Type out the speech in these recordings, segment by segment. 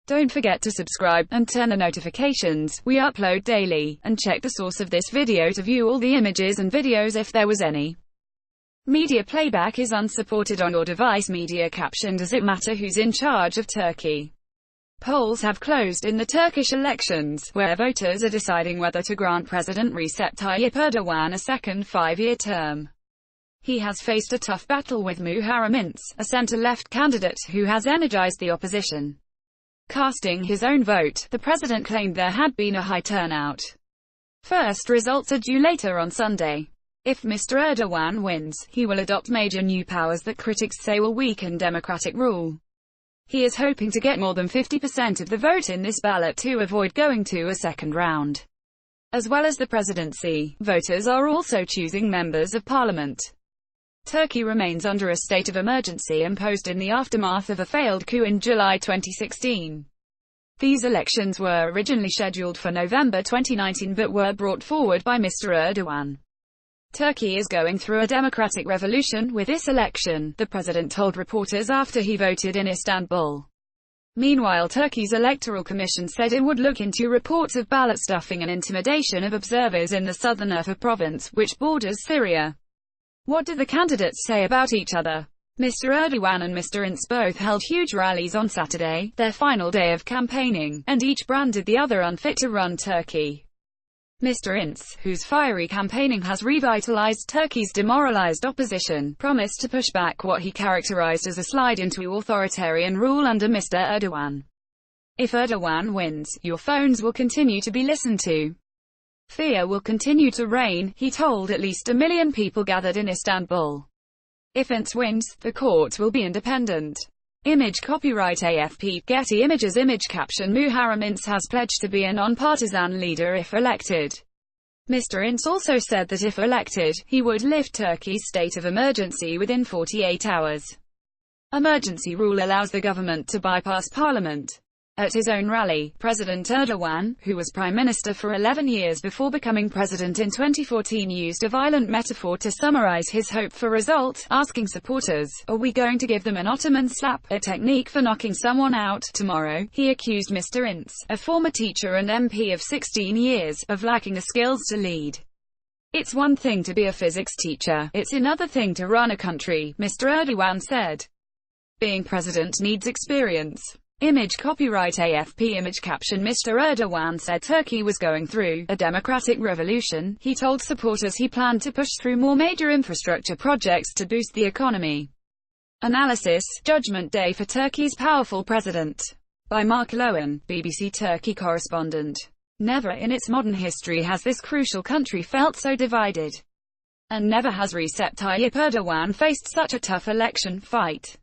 Don't forget to subscribe, and turn on notifications. We upload daily, and check the source of this video to view all the images and videos if there was any. Media playback is unsupported on your device. Media caption: does it matter who's in charge of Turkey? Polls have closed in the Turkish elections, where voters are deciding whether to grant President Recep Tayyip Erdogan a second 5-year term. He has faced a tough battle with Muharrem Ince, a centre-left candidate who has energized the opposition. Casting his own vote, the president claimed there had been a high turnout. First results are due later on Sunday. If Mr. Erdogan wins, he will adopt major new powers that critics say will weaken democratic rule. He is hoping to get more than 50% of the vote in this ballot to avoid going to a second round. As well as the presidency, voters are also choosing members of parliament. Turkey remains under a state of emergency imposed in the aftermath of a failed coup in July 2016. These elections were originally scheduled for November 2019 but were brought forward by Mr. Erdogan. Turkey is going through a democratic revolution with this election, the president told reporters after he voted in Istanbul. Meanwhile, Turkey's Electoral Commission said it would look into reports of ballot stuffing and intimidation of observers in the southern Urfa province, which borders Syria. What do the candidates say about each other? Mr. Erdogan and Mr. Ince both held huge rallies on Saturday, their final day of campaigning, and each branded the other unfit to run Turkey. Mr. Ince, whose fiery campaigning has revitalized Turkey's demoralized opposition, promised to push back what he characterized as a slide into authoritarian rule under Mr. Erdogan. If Erdogan wins, your phones will continue to be listened to. Fear will continue to reign, he told at least 1 million people gathered in Istanbul. If Ince wins, the court will be independent. Image copyright AFP, Getty Images. Image caption: Muharrem Ince has pledged to be a non-partisan leader if elected. Mr. Ince also said that if elected, he would lift Turkey's state of emergency within 48 hours. Emergency rule allows the government to bypass parliament. At his own rally, President Erdogan, who was prime minister for 11 years before becoming president in 2014, used a violent metaphor to summarize his hope for result, asking supporters, "Are we going to give them an Ottoman slap, a technique for knocking someone out, tomorrow?" He accused Mr. Ince, a former teacher and MP of 16 years, of lacking the skills to lead. "It's one thing to be a physics teacher, it's another thing to run a country," Mr. Erdogan said. "Being president needs experience." Image copyright AFP. Image caption: Mr. Erdogan said Turkey was going through a democratic revolution. He told supporters he planned to push through more major infrastructure projects to boost the economy. Analysis: Judgment Day for Turkey's powerful president. By Mark Lowen, BBC Turkey correspondent. Never in its modern history has this crucial country felt so divided. And never has Recep Tayyip Erdogan faced such a tough election fight.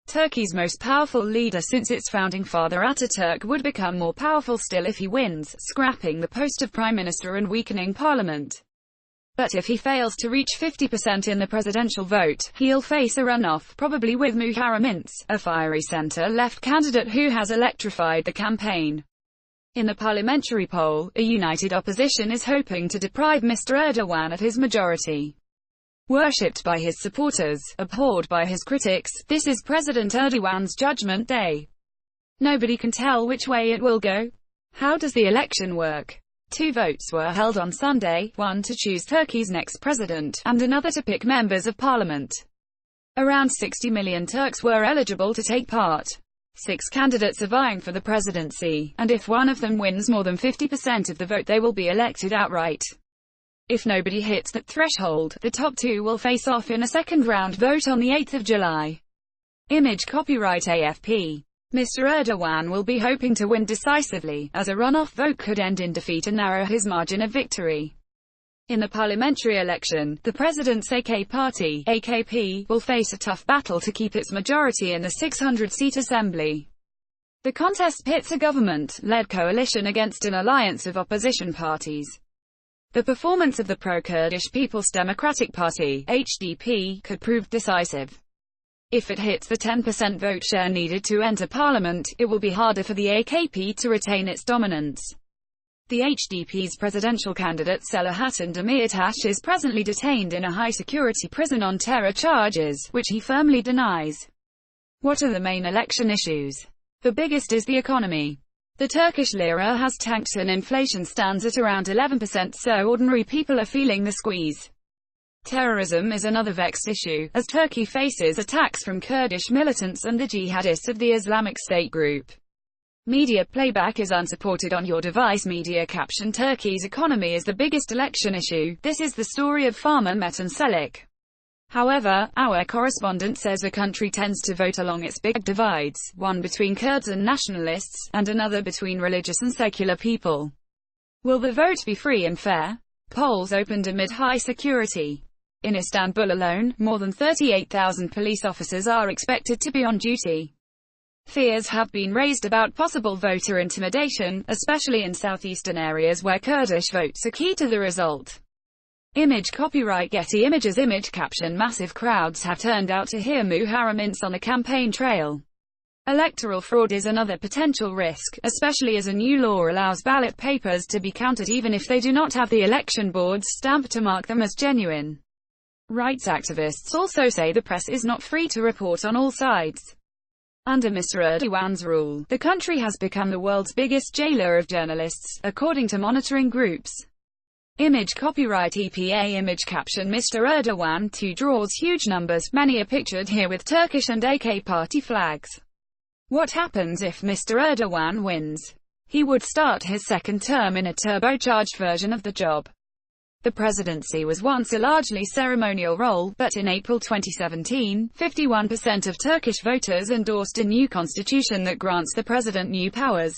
Turkey's most powerful leader since its founding father Ataturk would become more powerful still if he wins, scrapping the post of prime minister and weakening parliament. But if he fails to reach 50% in the presidential vote, he'll face a runoff, probably with Muharrem Ince, a fiery centre-left candidate who has electrified the campaign. In the parliamentary poll, a united opposition is hoping to deprive Mr. Erdogan of his majority. Worshipped by his supporters, abhorred by his critics, this is President Erdogan's judgment day. Nobody can tell which way it will go. How does the election work? 2 votes were held on Sunday, one to choose Turkey's next president, and another to pick members of parliament. Around 60 million Turks were eligible to take part. 6 candidates are vying for the presidency, and if one of them wins more than 50% of the vote, they will be elected outright. If nobody hits that threshold, the top 2 will face off in a second-round vote on the 8th of July. Image copyright AFP. Mr. Erdogan will be hoping to win decisively, as a runoff vote could end in defeat and narrow his margin of victory. In the parliamentary election, the president's AK party, AKP, will face a tough battle to keep its majority in the 600-seat assembly. The contest pits a government-led coalition against an alliance of opposition parties. The performance of the pro-Kurdish People's Democratic Party, HDP, could prove decisive. If it hits the 10% vote share needed to enter parliament, it will be harder for the AKP to retain its dominance. The HDP's presidential candidate Selahattin Demirtas is presently detained in a high-security prison on terror charges, which he firmly denies. What are the main election issues? The biggest is the economy. The Turkish lira has tanked and inflation stands at around 11%, so ordinary people are feeling the squeeze. Terrorism is another vexed issue, as Turkey faces attacks from Kurdish militants and the jihadists of the Islamic State group. Media playback is unsupported on your device. Media caption: Turkey's economy is the biggest election issue. This is the story of farmer Metin Selik. However, our correspondent says the country tends to vote along its big divides, one between Kurds and nationalists, and another between religious and secular people. Will the vote be free and fair? Polls opened amid high security. In Istanbul alone, more than 38,000 police officers are expected to be on duty. Fears have been raised about possible voter intimidation, especially in southeastern areas where Kurdish votes are key to the result. Image copyright Getty Images. Image caption: massive crowds have turned out to hear Muharrem on the campaign trail. Electoral fraud is another potential risk, especially as a new law allows ballot papers to be counted even if they do not have the election board's stamp to mark them as genuine. Rights activists also say the press is not free to report on all sides. Under Mr. Erdogan's rule, the country has become the world's biggest jailer of journalists, according to monitoring groups. Image copyright EPA. Image caption: Mr. Erdogan too draws huge numbers, many are pictured here with Turkish and AK party flags. What happens if Mr. Erdogan wins? He would start his second term in a turbocharged version of the job. The presidency was once a largely ceremonial role, but in April 2017, 51% of Turkish voters endorsed a new constitution that grants the president new powers.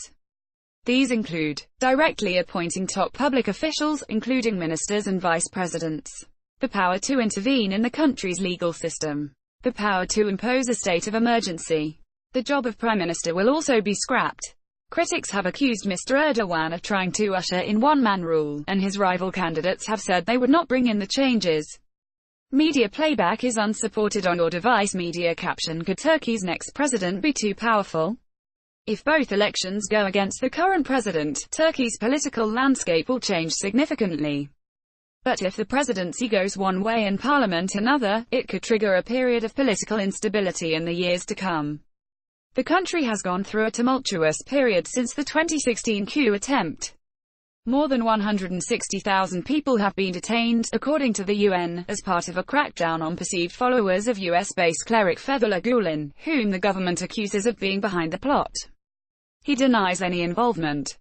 These include directly appointing top public officials, including ministers and vice presidents, the power to intervene in the country's legal system, the power to impose a state of emergency. The job of prime minister will also be scrapped. Critics have accused Mr. Erdogan of trying to usher in one-man rule, and his rival candidates have said they would not bring in the changes. Media playback is unsupported on your device. Media caption: could Turkey's next president be too powerful? If both elections go against the current president, Turkey's political landscape will change significantly. But if the presidency goes one way and parliament another, it could trigger a period of political instability in the years to come. The country has gone through a tumultuous period since the 2016 coup attempt. More than 160,000 people have been detained, according to the UN, as part of a crackdown on perceived followers of US-based cleric Fethullah Gulen, whom the government accuses of being behind the plot. He denies any involvement.